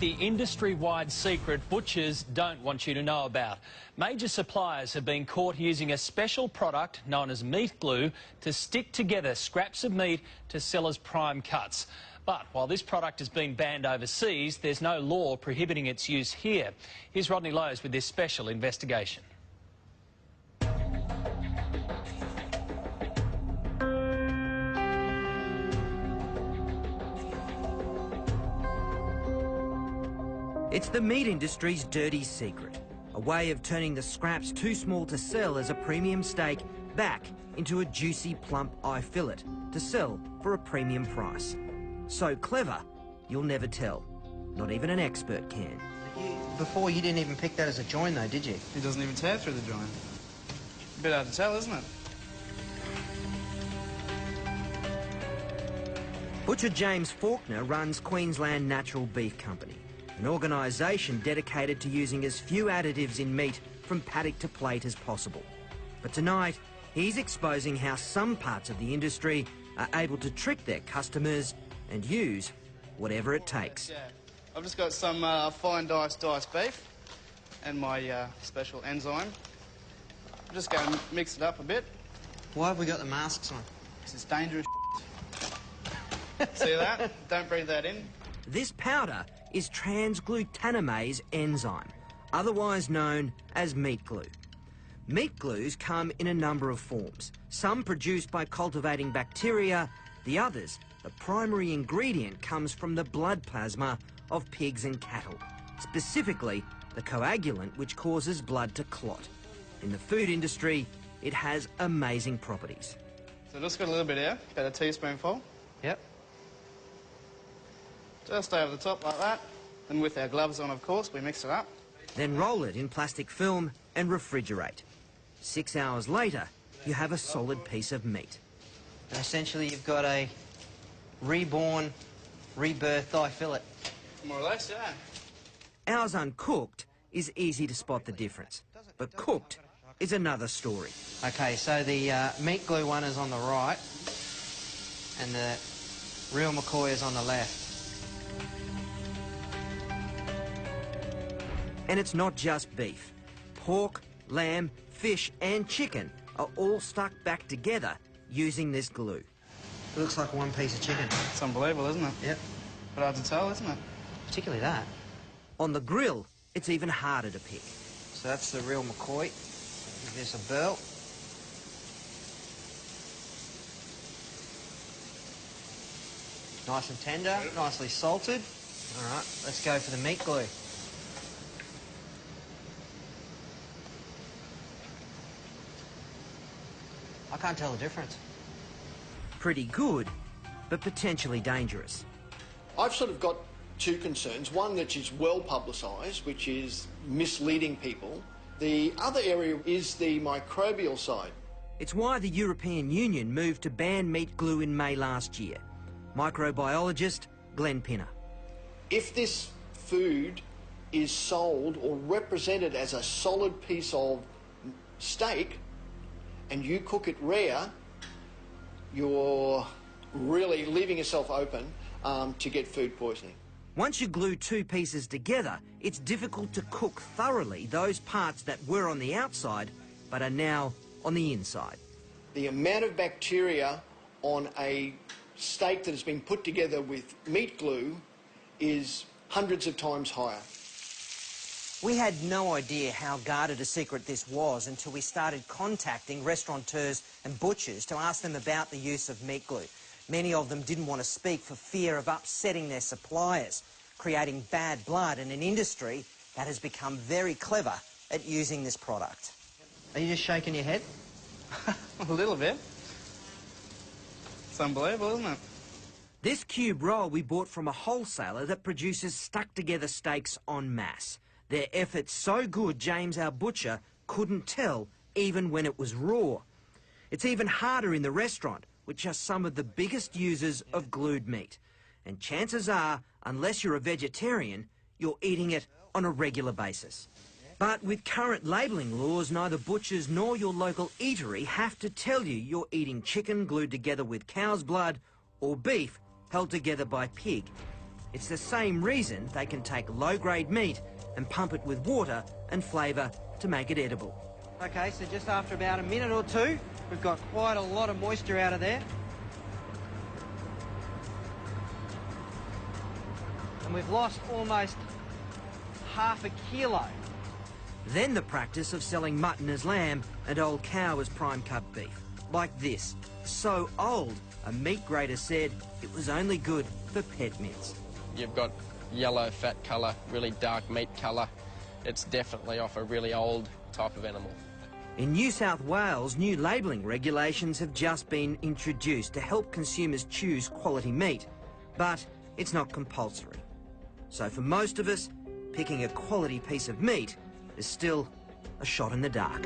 the industry-wide secret butchers don't want you to know about. Major suppliers have been caught using a special product known as meat glue to stick together scraps of meat to sell as prime cuts. But while this product has been banned overseas, there's no law prohibiting its use here. Here's Rodney Lowe's with this special investigation. It's the meat industry's dirty secret, a way of turning the scraps too small to sell as a premium steak back into a juicy, plump eye fillet to sell for a premium price. So clever, you'll never tell. Not even an expert can. Before, you didn't even pick that as a join, though, did you? It doesn't even tear through the join. A bit hard to tell, isn't it? Butcher James Faulkner runs Queensland Natural Beef Company, an organisation dedicated to using as few additives in meat from paddock to plate as possible. But tonight, he's exposing how some parts of the industry are able to trick their customers and use whatever it takes. Yeah. I've just got some fine diced beef and my special enzyme. I'm just going to mix it up a bit. Why have we got the masks on? Because it's dangerous. See that? Don't breathe that in. This powder is transglutaminase enzyme, otherwise known as meat glue. Meat glues come in a number of forms, some produced by cultivating bacteria, the others, the primary ingredient comes from the blood plasma of pigs and cattle, specifically the coagulant which causes blood to clot. In the food industry, it has amazing properties. So just got a little bit here, about a teaspoonful. Yep. Just over the top like that. And with our gloves on, of course, we mix it up. Then roll it in plastic film and refrigerate. 6 hours later, you have a solid piece of meat. And essentially, you've got a reborn, rebirthed eye fillet. More or less, yeah. Ours uncooked is easy to spot the difference, but cooked is another story. OK, so the meat glue one is on the right, and the real McCoy is on the left. And it's not just beef. Pork, lamb, fish and chicken are all stuck back together using this glue. It looks like one piece of chicken. It's unbelievable, isn't it? Yep. But hard to tell, isn't it? Particularly that. On the grill, it's even harder to pick. So that's the real McCoy. Give this a burl. Nice and tender, nicely salted. All right, let's go for the meat glue. I can't tell the difference. Pretty good, but potentially dangerous. I've sort of got two concerns. One that is well publicised, which is misleading people. The other area is the microbial side. It's why the European Union moved to ban meat glue in May last year. Microbiologist Glenn Pinner. If this food is sold or represented as a solid piece of steak and you cook it rare, you're really leaving yourself open to get food poisoning. Once you glue two pieces together, it's difficult to cook thoroughly those parts that were on the outside but are now on the inside. The amount of bacteria on a steak that has been put together with meat glue is hundreds of times higher. We had no idea how guarded a secret this was until we started contacting restaurateurs and butchers to ask them about the use of meat glue. Many of them didn't want to speak for fear of upsetting their suppliers, creating bad blood in an industry that has become very clever at using this product. Are you just shaking your head? A little bit. It's unbelievable, isn't it? This cube roll we bought from a wholesaler that produces stuck-together steaks en masse. Their effort's so good, James, our butcher, couldn't tell even when it was raw. It's even harder in the restaurant, which are some of the biggest users of glued meat. And chances are, unless you're a vegetarian, you're eating it on a regular basis. But with current labelling laws, neither butchers nor your local eatery have to tell you you're eating chicken glued together with cow's blood or beef held together by pig. It's the same reason they can take low-grade meat and pump it with water and flavour to make it edible. OK, so just after about a minute or two, we've got quite a lot of moisture out of there. And we've lost almost half a kilo. Then the practice of selling mutton as lamb and old cow as prime cut beef. Like this. So old, a meat grader said it was only good for pet mince. You've got yellow, fat colour, really dark meat colour. It's definitely off a really old type of animal. In New South Wales, new labelling regulations have just been introduced to help consumers choose quality meat, but it's not compulsory. So for most of us, picking a quality piece of meat is still a shot in the dark.